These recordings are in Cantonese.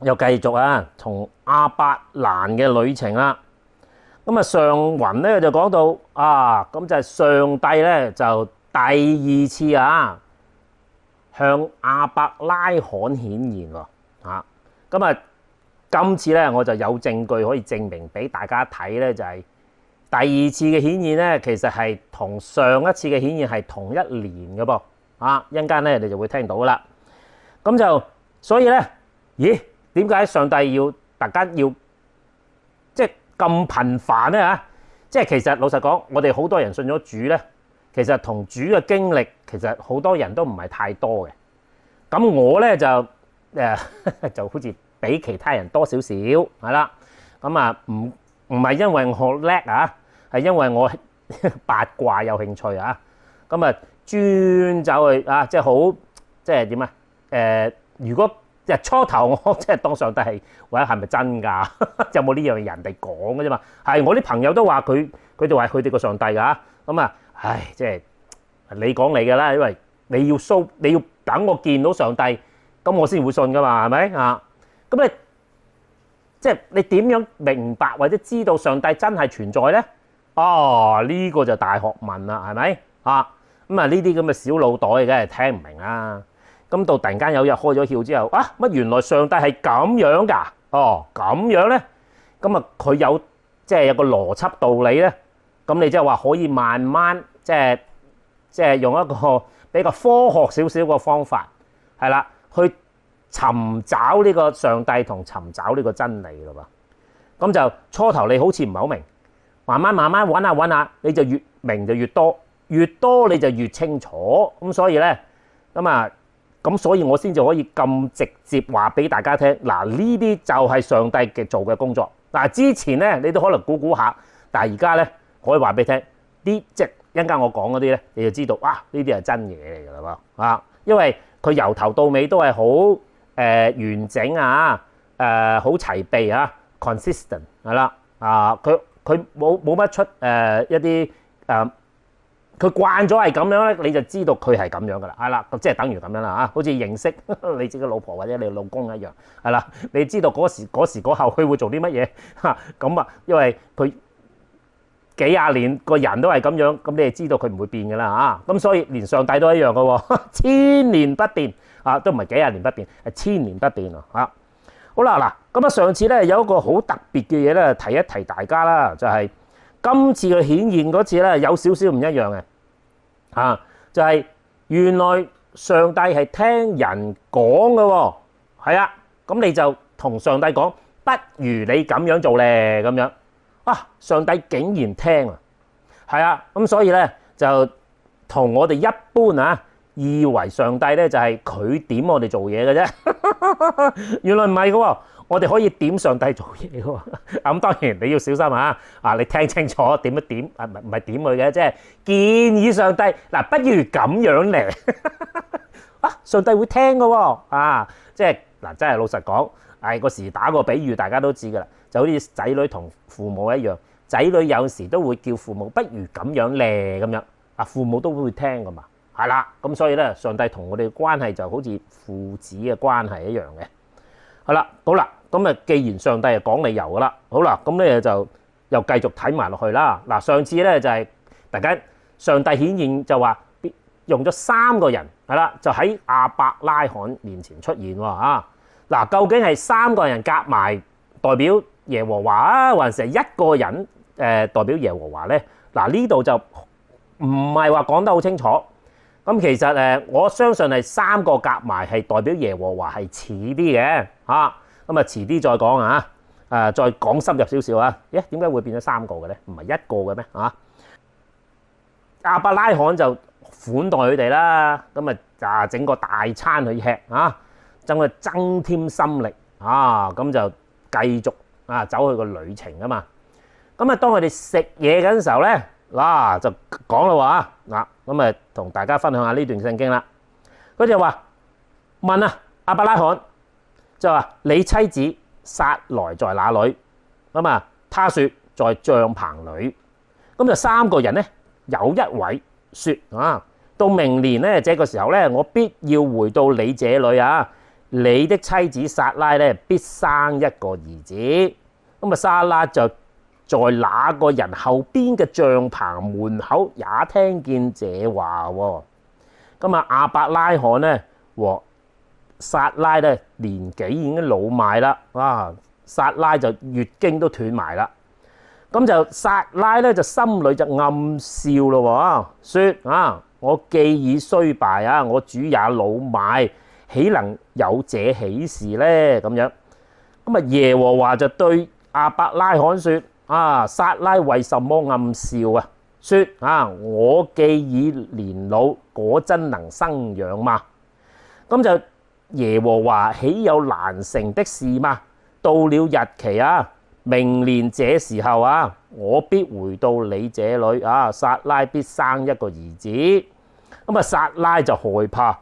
又繼續啊，從亞伯蘭嘅旅程啦。咁啊，上文咧就講到啊，咁就係上帝咧就第二次啊向亞伯拉罕顯現喎。咁啊，今次咧我就有證據可以證明俾大家睇咧，就係第二次嘅顯現咧，其實係同上一次嘅顯現係同一年嘅噃。一陣間咧你就會聽到啦。咁就所以咧，咦？點解上帝要大家要即係咁頻繁咧嚇？即係其實老實講，我哋好多人信咗主咧，其實同主嘅經歷其實好多人都唔係太多嘅。咁我咧就就好似比其他人多少少係啦。咁啊唔係因為我叻啊，係因為我八卦有興趣啊。咁啊專走去啊，即係好即係點啊？如果初頭我即係當上帝係，或者係咪真㗎？有冇呢樣人哋講嘅啫嘛？係我啲朋友都話佢哋話佢哋個上帝㗎。咁啊，唉，即係你講你㗎啦，因為你要等我見到上帝，咁我先會信㗎嘛，係咪啊？咁你即係你點樣明白或者知道上帝真係存在咧？哦，呢個就大學問啦，係咪啊？咁啊，呢啲咁嘅小腦袋梗係聽唔明啦。咁到突然間有日開咗竅之後，乜原來上帝係咁樣㗎？哦，咁樣咧，咁啊佢有即係有個邏輯道理咧。咁你即係話可以慢慢即係用一個比較科學少少嘅方法，係啦，去尋找呢個上帝同尋找呢個真理咯噃。咁就初頭你好似唔係好明，慢慢揾下，你就越明就越多，越多你就越清楚。咁所以咧，咁所以我先至可以咁直接話俾大家聽，嗱，呢啲就係上帝嘅做嘅工作。嗱，之前咧你都可能估下，但係而家咧可以話俾你聽，啲即係一陣間我講嗰啲咧，你就知道呢啲係真嘢嚟㗎啦喎。因為佢由頭到尾都係好完整好齊備consistent 係啦。佢冇乜出一啲佢慣咗係咁樣咧，你就知道佢係咁樣噶啦，係啦，即係等於咁樣啦，好似認識你自己老婆或者你老公一樣，係啦，你知道嗰時嗰後佢會做啲乜嘢咁因為佢幾廿年個人都係咁樣，咁你就知道佢唔會變噶啦咁所以連上帝都一樣噶喎，千年不變都唔係幾廿年不變，係千年不變好啦，嗱，咁上次咧有一個好特別嘅嘢咧，提一提大家啦，就係今次嘅顯現嗰次咧有少少唔一樣嘅。就係原來上帝係聽人講嘅喎，係啊，咁你就同上帝講，不如你咁樣做咧，咁樣上帝竟然聽係啊，咁所以咧就同我哋一般以為上帝咧就係佢點我哋做嘢嘅啫，原來唔係嘅喎。我哋可以點上帝做嘢嘅喎，咁當然你要小心你聽清楚點一點，唔係點佢嘅，即係建議上帝嗱，不如咁樣嚟上帝會聽嘅喎，即係嗱，真係老實講，嗰時打個比喻，大家都知㗎啦，就好似仔女同父母一樣，仔女有時都會叫父母不如咁樣咧咁樣，父母都會聽㗎嘛，係啦，咁所以咧，上帝同我哋嘅關係就好似父子嘅關係一樣嘅。好啦，咁既然上帝係講理由㗎啦，好啦，咁咧就又繼續睇埋落去啦。嗱，上次咧就係大家上帝顯現就話用咗3個人係啦，就喺亞伯拉罕面前出現喎嗱，究竟係3個人夾埋代表耶和華還是係一個人代表耶和華咧？嗱，呢度就唔係話講得好清楚。咁其實我相信係3個夾埋係代表耶和華係似啲嘅咁遲啲再講再講深入少少點解會變咗3個嘅咧？唔係1個嘅咩亞伯拉罕就款待佢哋啦，咁整個大餐去吃增添心力咁就繼續走去個旅程啊嘛。咁當佢哋食嘢嗰陣時候咧，就講啦喎咁同大家分享下呢段聖經啦。佢就話問亞伯拉罕就話你妻子撒萊在哪裏？他說在帳棚裏。咁就3個人咧，有一位說到明年咧這個時候咧，我必要回到你這裏你的妻子撒拉咧必生一個兒子。咁啊，撒拉就在那個人後邊嘅帳棚門口也聽見這話喎。咁啊，亞伯拉罕咧和撒拉咧年紀已經老邁啦，啊，撒拉就月經都斷埋啦。咁就撒拉咧就心裏就暗笑咯喎，說啊，我既已衰敗啊，我主也老邁，豈能有這喜事咧？咁樣咁啊，耶和華就對亞伯拉罕說：啊，撒拉為什麼暗笑啊？說啊，我既已年老，果真能生養嗎？咁就耶和華豈有難成的事嗎？到了日期啊，明年這時候啊，我必回到你這裏啊，撒拉必生一個兒子。咁啊，撒拉就害怕，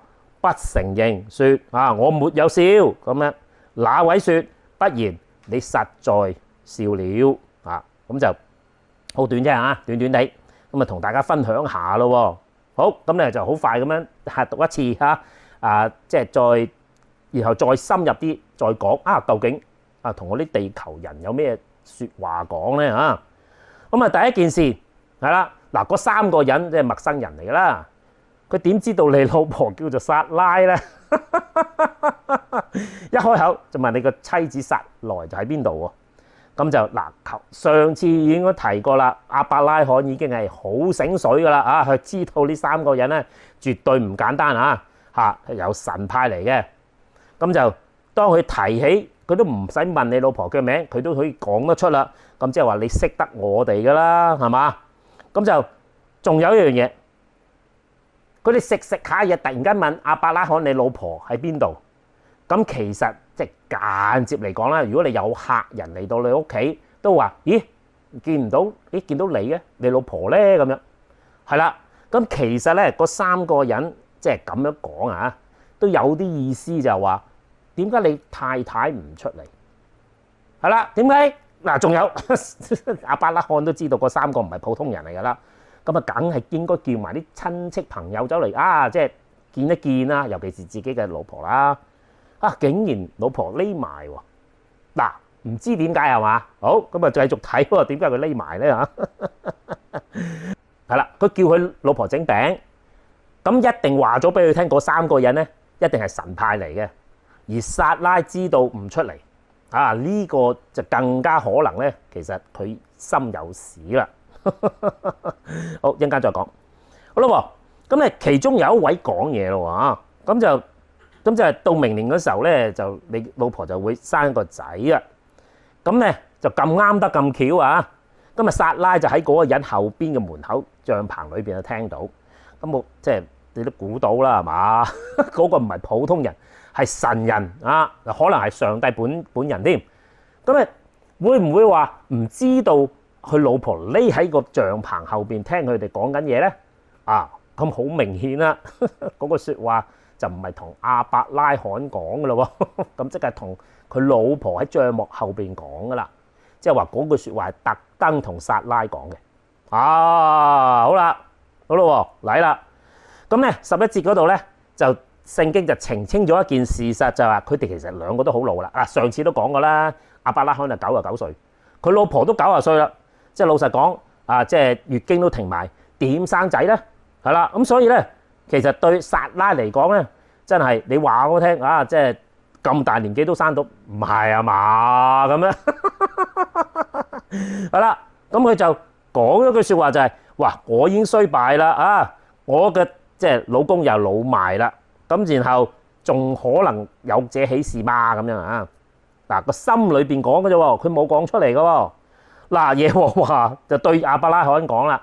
不承認，說啊，我沒有笑。咁樣那位說，不然你實在笑了啊。咁就好短啫嚇，短短地。咁啊，同大家分享下咯。好，咁咧就好快咁樣讀一次嚇，即係再然後再深入啲再講啊，究竟啊同我啲地球人有咩説話講咧嚇？咁啊，第一件事係啦，嗱，嗰三個人即係陌生人嚟噶啦，佢點知道你老婆叫做撒拉咧？一開口就問你個妻子撒萊就喺邊度喎？咁就嗱，上次已經提過啦，亞伯拉罕已經係好醒水噶啦啊，佢知道呢三個人咧絕對唔簡單啊嚇，有神派嚟嘅。咁就當佢提起，佢都唔使問你老婆嘅名，佢都可以講得出啦。咁即係話你識得我哋噶啦，係嘛？咁就仲有一樣嘢，佢哋食下嘢，突然間問亞伯拉罕你老婆喺邊度？咁其實即係間接嚟講啦，如果你有客人嚟到你屋企，都話：咦，見唔到？咦，見到你嘅，你老婆咧？咁樣係啦。咁其實咧，嗰三個人即係咁樣講啊，都有啲意思，就係話點解你太太唔出嚟？係啦，點解？嗱，仲有亞伯拉罕都知道嗰三個唔係普通人嚟㗎啦。咁啊，梗係應該叫埋啲親戚朋友走嚟啊，即係見一見啦，尤其是自己嘅老婆啦。啊！竟然老婆匿埋喎，嗱，唔知點解係嘛？好，咁啊繼續睇喎，點解佢匿埋咧嚇？係啦，佢叫佢老婆整餅，咁一定話咗俾佢聽，嗰三個人咧一定係神派嚟嘅，而撒拉知道唔出嚟，啊呢個就更加可能咧，其實佢心有屎啦。好，一陣間再講。好啦喎，咁咧其中有一位講嘢咯喎，咁就係到明年嗰時候咧，就你老婆就會生個仔啦。咁咧就咁啱得咁巧啊！咁啊，撒拉就喺嗰個人後邊嘅門口帳棚裏邊就聽到。咁我即係你都估到啦，係嘛？嗰個唔係普通人，係神人啊！可能係上帝本人添。咁啊，會唔會話唔知道佢老婆匿喺個帳棚後邊聽佢哋講緊嘢咧？啊，咁好明顯啦！嗰個説話就唔係同亞伯拉罕講嘅咯喎，咁即係同佢老婆喺帳幕後邊講嘅啦，即係話嗰句説話係特登同撒拉講嘅。啊，好啦，好咯喎，嚟啦。咁咧11節嗰度咧就聖經就澄清咗一件事實，就係話佢哋其實兩個都好老啦。啊，上次都講過啦，亞伯拉罕就99歲，佢老婆都90歲啦。即係老實講，啊，即係月經都停埋，點生仔咧？係啦，咁所以咧。其實對撒拉嚟講咧，真係你話我聽啊，即係咁大年紀都生到，唔係啊嘛咁樣。係啦，咁佢就講咗句説話就係：哇，我已經衰敗啦啊！我嘅即係老公又老埋啦，咁然後仲可能有這喜事嘛咁樣啊？嗱，個心裏邊講嘅啫喎，佢冇講出嚟嘅喎。嗱，耶和華就對亞伯拉罕講啦：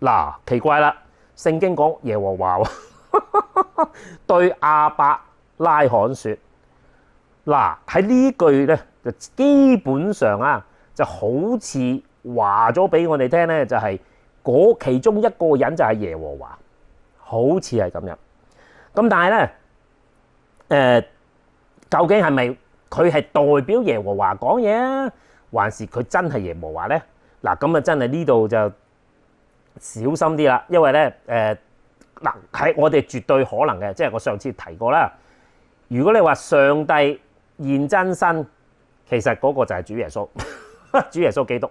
嗱，奇怪啦。聖經講耶和華喎，對亞伯拉罕說：嗱，喺呢句咧就基本上啊，就好似話咗俾我哋聽咧，就係嗰其中一個人就係耶和華，好似係咁樣。咁但係咧，究竟係咪佢係代表耶和華講嘢啊，還是佢真係耶和華咧？嗱，咁啊真係呢度就小心啲啦，因為咧喺我哋絕對可能嘅，即係我上次提過啦。如果你話上帝現真身，其實嗰個就係主耶穌，主耶穌基督。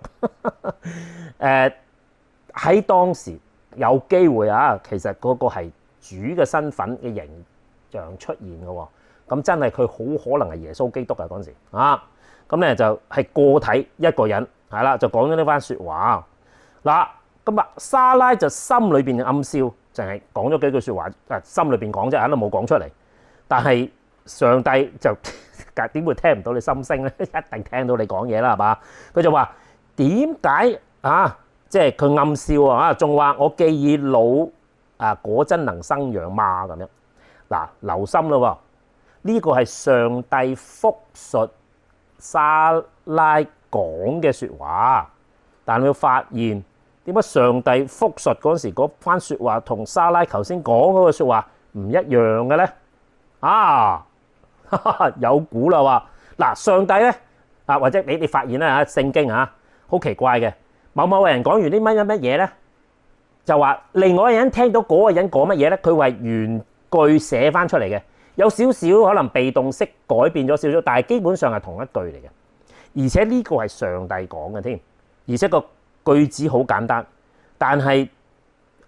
喺當時有機會啊，其實嗰個係主嘅身份嘅形象出現嘅喎。咁真係佢好可能係耶穌基督啊嗰陣時啊。咁咧就係個體一個人係啦，就講咗呢番説話嗱。咁啊，莎拉就心裏邊暗笑，淨係講咗幾句説話，心裏邊講啫，都冇講出嚟。但係上帝就點會聽唔到你心聲咧？一定聽到你講嘢啦，係嘛？佢就話點解啊？即係佢暗笑啊，仲話我既已老果真能生養嘛咁樣。嗱，留心咯喎，呢個係上帝復述莎拉講嘅説話，但你會發現點解上帝復述嗰時嗰番説話同莎拉頭先講嗰個説話唔一樣嘅咧？啊，有估啦喎！嗱，上帝咧或者你發現咧聖經好奇怪嘅，某某個人講完啲乜嘢咧，就話另外一個人聽到嗰個人講乜嘢咧，佢為原句寫翻出嚟嘅，有少少可能被動式改變咗少少，但係基本上係同一句嚟嘅，而且呢個係上帝講嘅添，而且個句子好簡單，但係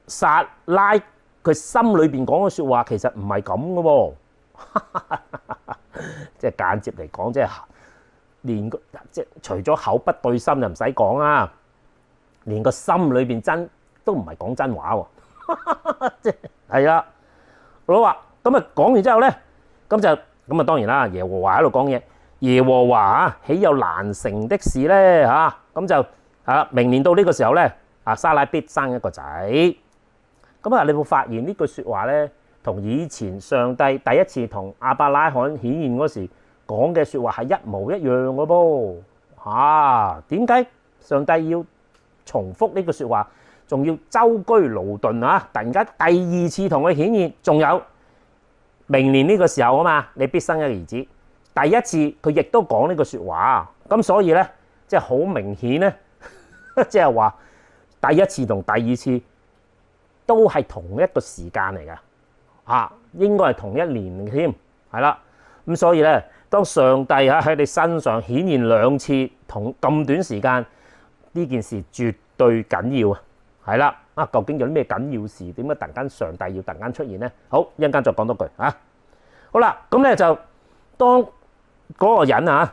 撒拉佢心裏邊講嘅説話其實唔係咁嘅喎。即係間接嚟講，即係連即係除咗口不對心就唔使講啦，連個心裏邊真都唔係講真話喎。即係啦，好啦，咁啊講完之後咧，咁啊當然啦，耶和華喺度講嘢，耶和華豈有難成的事咧嚇？咁就明年到呢個時候咧，莎拉必生一個仔。咁啊，你會發現呢句説話咧，同以前上帝第一次同亞伯拉罕顯現嗰時講嘅説話係一模一樣嘅噃。點解上帝要重複呢句説話，仲要舟車勞頓啊？突然間第二次同佢顯現，仲有明年呢個時候啊嘛，你必生一個兒子。第一次佢亦都講呢句説話，咁所以咧，即係好明顯咧，即係話第一次同第二次都係同一個時間嚟嘅，應該係同一年添，係啦。咁所以咧，當上帝喺你身上顯現兩次同咁短時間，呢件事絕對緊要啊，係啦。究竟有啲咩緊要事？點解突然間上帝要突然間出現咧？好，一陣間再講多句啊。好啦，咁咧就當嗰個人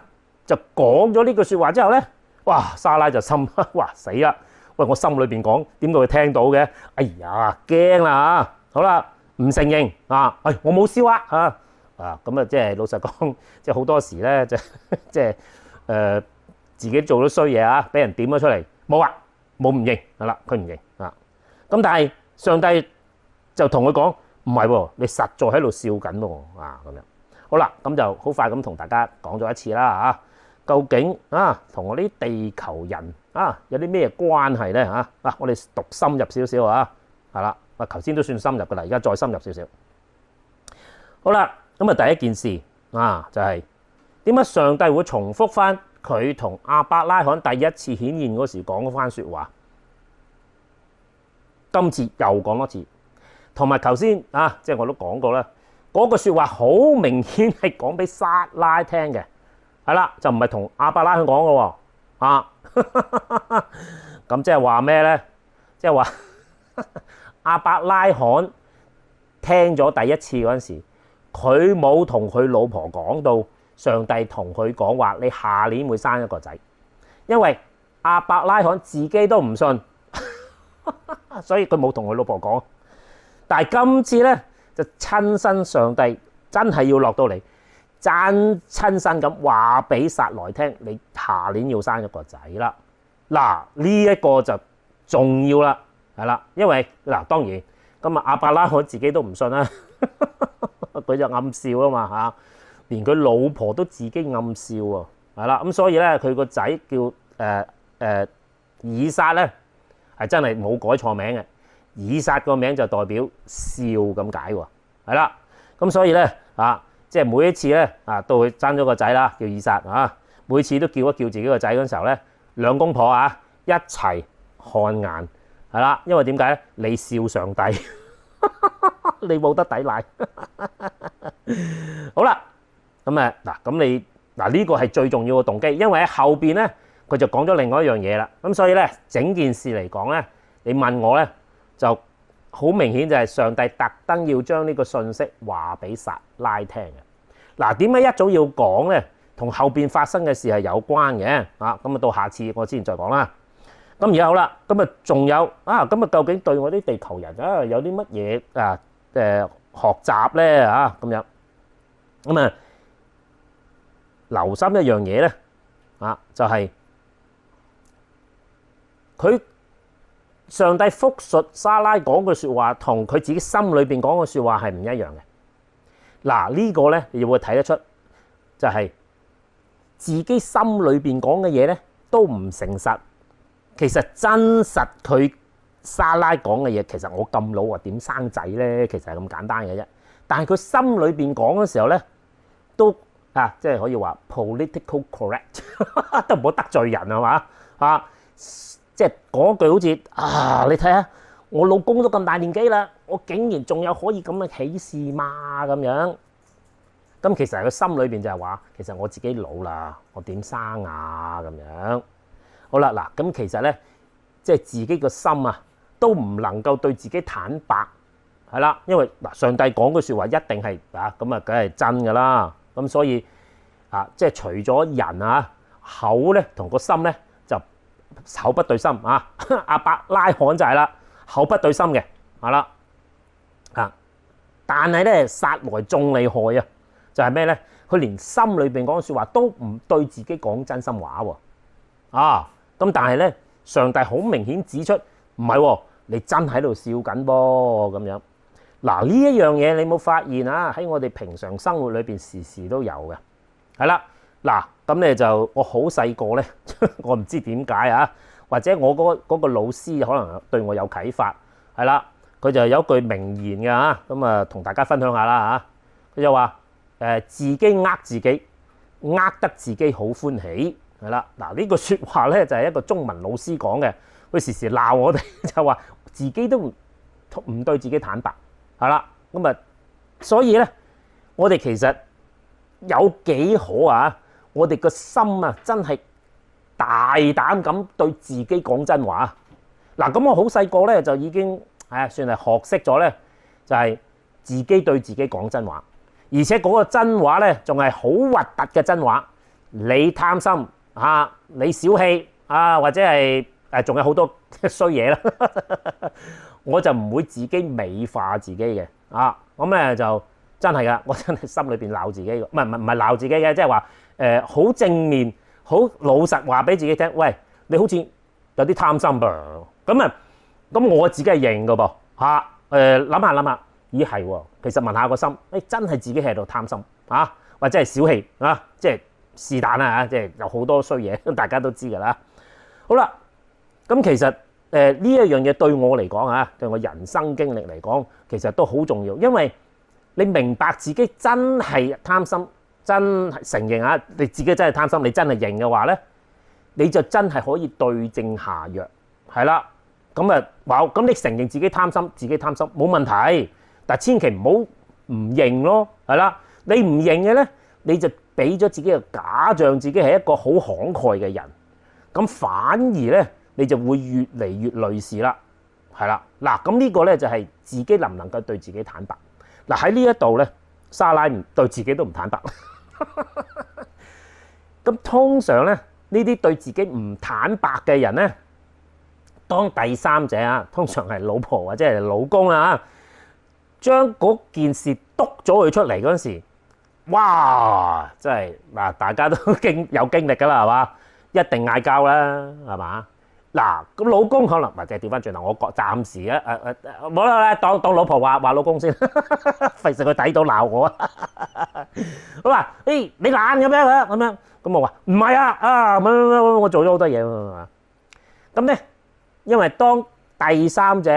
就講咗呢句説話之後咧，哇！莎拉就心哇死啦！喂，我心裏邊講點解會聽到嘅？哎呀，驚啦嚇！好啦，唔承認我冇燒咁啊，即係老實講，即係好多時咧，即係自己做咗衰嘢俾人點咗出嚟，冇唔認係啦，佢唔認咁但係上帝就同佢講唔係喎，你實在喺度笑緊喎咁樣。好啦，咁就好快咁同大家講咗一次啦究竟同我啲地球人有啲咩關係咧我哋讀深入少少係啦，頭先都算深入噶啦，而家再深入少少。好啦，咁第一件事就係點解上帝會重複翻佢同亞伯拉罕第一次顯現嗰時講嗰番説話？今次又講多次，同埋頭先即係我都講過啦，嗰個説話好明顯係講俾撒拉聽嘅，係啦，就唔係同亞伯拉罕講嘅喎咁即係話咩咧？即係話亞伯拉罕聽咗第一次嗰陣時，佢冇同佢老婆講到上帝同佢講話，你下年會生一個仔，因為亞伯拉罕自己都唔信。所以佢冇同佢老婆講，但係今次咧就親身上帝真係要落到嚟，親身咁話俾撒萊聽，你下年要生一個仔啦。嗱，呢一個就重要啦，係啦，因為當然今日亞伯拉罕自己都唔信啦，佢就暗笑啊嘛連佢老婆都自己暗笑喎，係啦，咁所以咧佢個仔叫以撒咧。係真係冇改錯名嘅，以撒個名就代表笑咁解喎，係啦，咁所以咧即係每一次咧到佢生咗個仔啦，叫以撒每次都叫一叫自己個仔嗰陣時候咧，兩公婆一齊看眼，係啦，因為點解咧？你笑上帝，你冇得抵賴。好啦，咁嗱，咁你嗱呢個係最重要嘅動機，因為喺後邊咧佢就講咗另外一樣嘢啦。咁所以咧整件事嚟講咧，你問我咧就好明顯就係上帝特登要將呢個信息話俾撒拉聽嘅。嗱，點解一早要講咧？同後邊發生嘅事係有關嘅啊。咁啊到下次我先再講啦。咁然後啦，咁啊仲有啊，咁啊究竟對我啲地球人啊有啲乜嘢學習咧啊咁樣？咁啊留心一樣嘢咧啊，就係佢上帝復述撒拉講嘅説話，同佢自己心裏邊講嘅説話係唔一樣嘅。嗱，呢個咧你會睇得出，就係自己心裏邊講嘅嘢咧都唔誠實。其實真實佢撒拉講嘅嘢，其實我咁老啊點生仔咧？其實係咁簡單嘅啫。但係佢心裏邊講嘅時候咧，都即係可以話 political correct， 都唔好得罪人係嘛啊！即係講句好似你睇下我老公都咁大年紀啦，我竟然仲有可以咁嘅啟示嘛咁樣。咁其實佢心裏邊就係話，其實我自己老啦，我點生啊咁樣。好啦，嗱咁其實咧，即係自己個心啊，都唔能夠對自己坦白，係啦，因為嗱上帝講句説話一定係咁啊，梗係真噶啦。咁所以即係除咗人口咧同個心咧就口不對心啊，亞伯拉罕就係啦，口不對心嘅係啦但係咧撒來眾厲害啊，就係咩咧？佢連心裏邊講嘅説話都唔對自己講真心話喎咁但係咧，上帝好明顯指出唔係喎，你真喺度笑緊噃咁樣。嗱呢一樣嘢你冇發現喺我哋平常生活裏邊時時都有嘅，係啦。嗱咁咧就我好細個咧，我唔知點解或者我嗰個老師可能對我有啟發，係啦，佢就有一句名言嘅咁啊同大家分享下啦佢就話自己自己，得自己好歡喜。係啦，嗱呢個説話咧就係一個中文老師講嘅，佢時時鬧我哋就話自己都唔對自己坦白，係啦，咁所以咧我哋其實有幾好我哋個心真係大膽咁對自己講真話。嗱咁我好細個咧就已經算係學識咗咧，就係自己對自己講真話，而且嗰個真話咧仲係好核突嘅真話，你貪心。你小氣或者係仲有好多衰嘢啦，我就唔會自己美化自己嘅咁咧就真係噶，我真係心裏邊鬧自己嘅，唔係鬧自己嘅，即係話好正面、好老實話俾自己聽，喂，你好似有啲貪心噃，咁我自己係認噶噃諗下，咦係喎，其實問下個心，真係自己喺度貪心或者係小氣即係。是但啦即係有好多衰嘢，大家都知㗎啦。好啦，咁其實呢一樣嘢對我嚟講對我人生經歷嚟講，其實都好重要，因為你明白自己真係貪心，真係承認你自己真係貪心，你真係認嘅話咧，你就真係可以對症下藥，係啦。咁你承認自己貪心冇問題，但係千祈唔好唔認咯，係啦。你唔認嘅咧，你就俾咗自己嘅假象，自己係一個好慷慨嘅人，咁反而咧你就會越嚟越累事啦，係啦。嗱咁呢個咧就係自己能唔能夠對自己坦白。嗱喺呢一度咧，撒拉唔對自己都唔坦白。咁通常咧呢啲對自己唔坦白嘅人咧，當第三者通常係老婆或者係老公將嗰件事督咗佢出嚟嗰陣時。哇！真係嗱，大家都有經歷㗎啦，係嘛？一定嗌交啦，係嘛？嗱，咁老公可能或者調翻轉頭，我暫時冇啦，當老婆話老公先，費事佢睇到鬧我好話你懶咁樣咁我話唔係我做咗好多嘢喎。咁咧，因為當第三者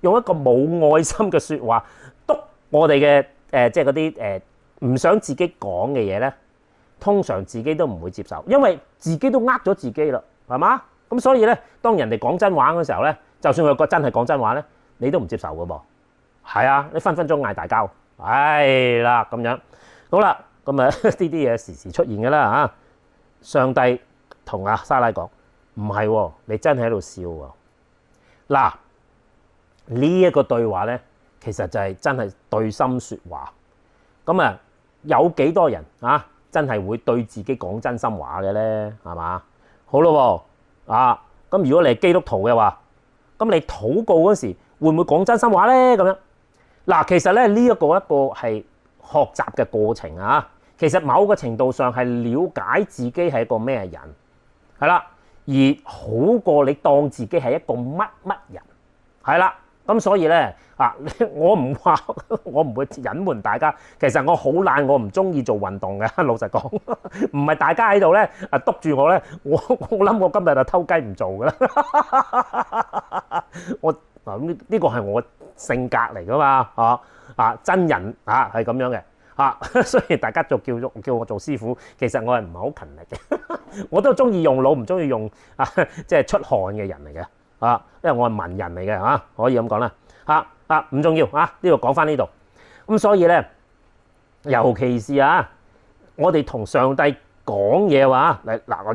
用一個冇愛心嘅説話督我哋嘅即係嗰啲唔想自己講嘅嘢咧，通常自己都唔會接受，因為自己都咗自己啦，係嘛？咁所以咧，當人哋講真話嘅時候咧，就算佢真係講真話咧，你都唔接受嘅噃。係你分分鐘嗌大交，係啦咁樣。好啦，咁啊呢啲嘢時時出現㗎啦嚇。上帝同阿莎拉講：唔係喎，你真係喺度笑喎。嗱，呢一個對話咧，其實就係真係對心説話。咁啊，有幾多人啊真係會對自己講真心話嘅咧？係嘛？好咯喎，咁如果你係基督徒嘅話，咁你禱告嗰時會唔會講真心話咧？咁樣嗱，其實咧呢一個係學習嘅過程啊。其實某個程度上係了解自己係一個咩人，係啦，而好過你當自己係一個乜人，係啦。咁所以咧我唔會隱瞞大家，其實我好懶，我唔中意做運動嘅。老實講，唔係大家喺度咧督住我咧，我諗我今日就偷雞唔做噶啦。呢個係我性格嚟噶嘛，真人係咁樣嘅。雖然大家就叫我做師傅，其實我係唔係好勤力嘅。我都中意用腦，唔中意用即係出汗嘅人嚟嘅。因為我係文人嚟嘅，可以咁講啦。唔重要呢度講翻呢度。咁所以咧，尤其是我哋同上帝講嘢話，我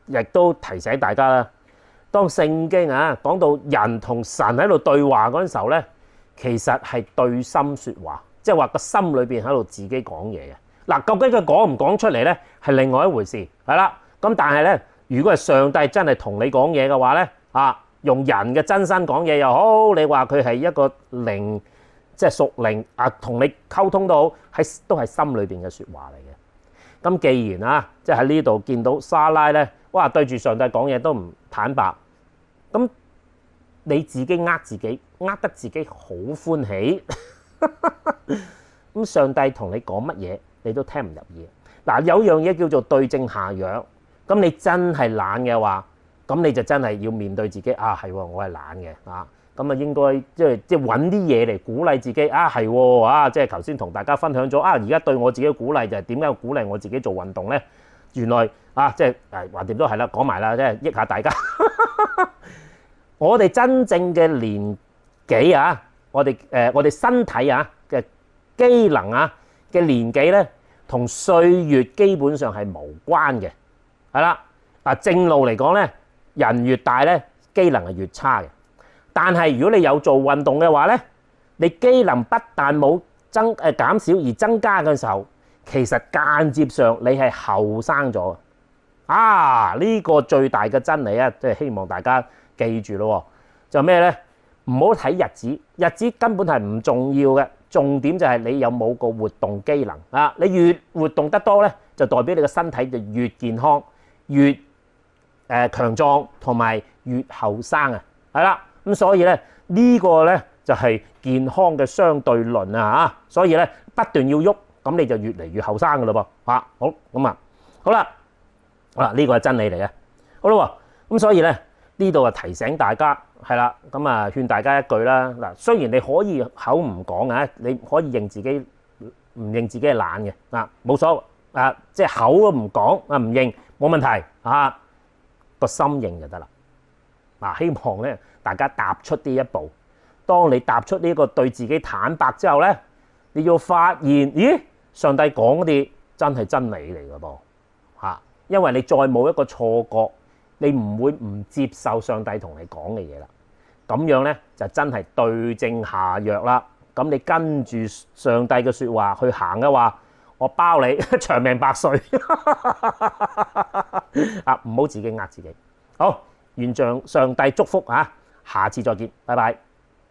亦都提醒大家啦。當聖經講到人同神喺度對話嗰陣時候咧，其實係對心説話。即係話個心裏邊喺度自己講嘢嘅。嗱，究竟佢講唔講出嚟咧，係另外一回事，係啦。咁但係咧，如果係上帝真係同你講嘢嘅話咧，用人嘅真身講嘢又好，你話佢係一個靈，即係屬靈同你溝通都好，都係心裏邊嘅説話嚟嘅。咁既然即係喺呢度見到莎拉咧，哇，對住上帝講嘢都唔坦白，咁你自己呃自己，呃得自己好歡喜。咁上帝同你講乜嘢，你都聽唔入耳。嗱，有樣嘢叫做對症下藥。咁你真係懶嘅話，咁你就真係要面對自己。係我係懶嘅。咁應該即係揾啲嘢嚟鼓勵自己。係即係頭先同大家分享咗。而家對我自己嘅鼓勵就係點解鼓勵我自己做運動咧？原來即係橫掂都係啦，講埋啦，即係益下大家。我哋真正嘅年紀我哋身體嘅機能嘅年紀咧，同歲月基本上係無關嘅，係啦。正路嚟講咧，人越大咧，機能係越差嘅。但係如果你有做運動嘅話咧，你機能不但冇減少而增加嘅時候，其實間接上你係後生咗。呢個最大嘅真理即係希望大家記住咯。就咩咧？唔好睇日子，日子根本係唔重要嘅，重點就係你有冇個活動機能。你越活動得多咧，就代表你個身體就越健康、越強壯同埋越後生啊。係啦，咁所以咧呢個咧就係健康嘅相對論。所以咧不斷要喐，咁你就越嚟越後生噶咯噃。好咁好啦，呢個係真理嚟嘅。好啦，咁所以咧呢度提醒大家。係啦，咁勸大家一句啦。嗱，雖然你可以口唔講你可以認自己唔認自己係懶嘅冇所謂即係口都唔講唔認冇問題個心認就得啦。希望咧大家踏出呢一步。當你踏出呢個對自己坦白之後咧，你要發現咦，上帝講嗰啲真係真理嚟㗎噃因為你再冇一個錯覺。你唔會唔接受上帝同你講嘅嘢啦，咁樣咧就真係對症下藥啦。咁你跟住上帝嘅説話去行嘅話，我包你長命百歲。唔好自己呃自己。好，願上帝祝福下次再見，拜拜。